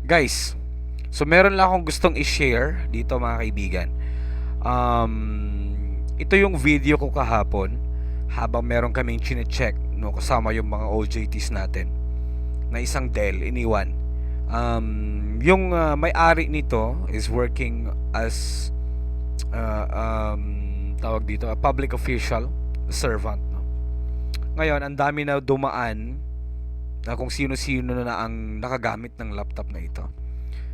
Guys, so meron lang akong gustong i-share dito mga kaibigan. Ito yung video ko kahapon habang meron kaming chine-check, no, kasama yung mga OJTs natin na isang Dell iniwan. Yung may-ari nito is working as tawag dito, a public official servant, no? Ngayon, ang dami na dumaan na kung sino-sino na ang nakagamit ng laptop na ito.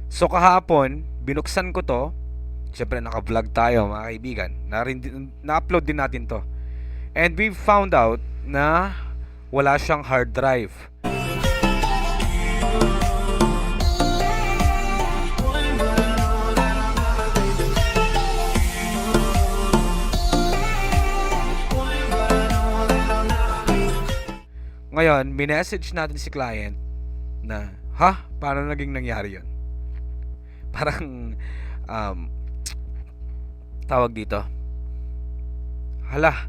So kahapon, binuksan ko to. Siyempre naka-vlog tayo mga kaibigan. Na-upload din natin to. And we found out na wala siyang hard drive. Ngayon, minessage natin si client na, paano naging nangyari yun? Parang, tawag dito, hala,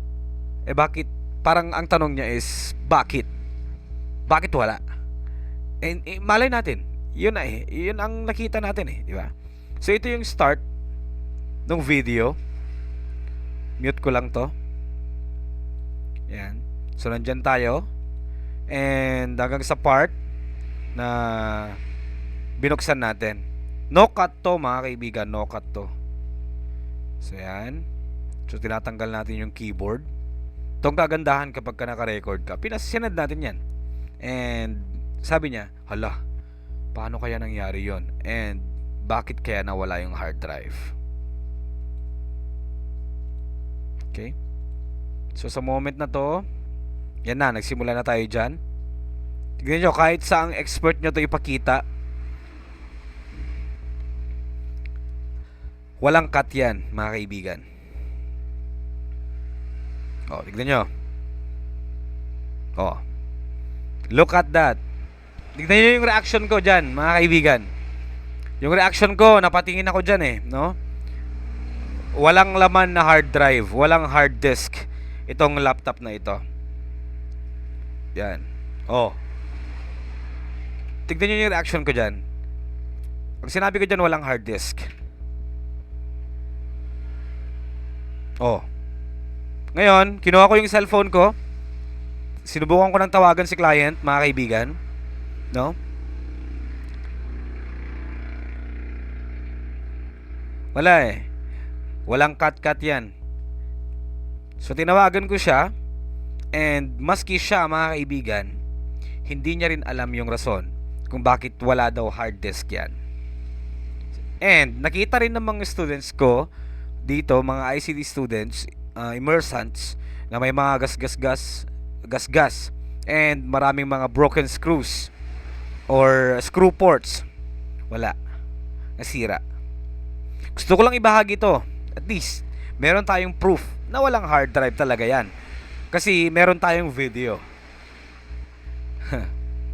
bakit? Parang ang tanong niya is, bakit? Bakit wala? Malay natin, yun na yun ang nakita natin di ba? So, ito yung start ng video. Mute ko lang to. Yan. So, nandyan tayo. And hanggang sa part na binuksan natin. No cut to mga kaibigan, no cut to. So yan. So tinatanggal natin yung keyboard. Itong kagandahan kapag ka naka-record ka, pinasinad natin yan. And sabi niya, hala, paano kaya nangyari yon? And bakit kaya nawala yung hard drive? Okay. So sa moment na to, yan na, nagsimula na tayo dyan. Tignan nyo, kahit saang expert nyo to ipakita, walang cut yan, mga kaibigan. Tignan nyo. Look at that. Tignan nyo yung reaction ko dyan, mga kaibigan. Yung reaction ko, napatingin ako dyan no? Walang laman na hard drive, walang hard disk itong laptop na ito. Yan. Tignan nyo yung reaction ko dyan. Pag sinabi ko dyan walang hard disk. Ngayon, kinuha ko yung cellphone ko. Sinubukan ko ng tawagan si client, mga kaibigan. No? Wala Walang cut-cut yan. So, tinawagan ko siya. And maski siya, mga kaibigan, hindi niya rin alam yung rason kung bakit wala daw hard disk yan. And nakita rin ng mga students ko dito, mga ICT students, immersants, na may mga gasgas and maraming mga broken screws or screw ports. Wala. Nasira. Gusto ko lang ibahagi to. At least meron tayong proof na walang hard drive talaga yan. Kasi meron tayong video.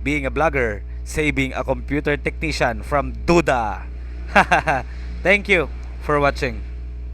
Being a blogger, saving a computer technician from Duda. Thank you for watching.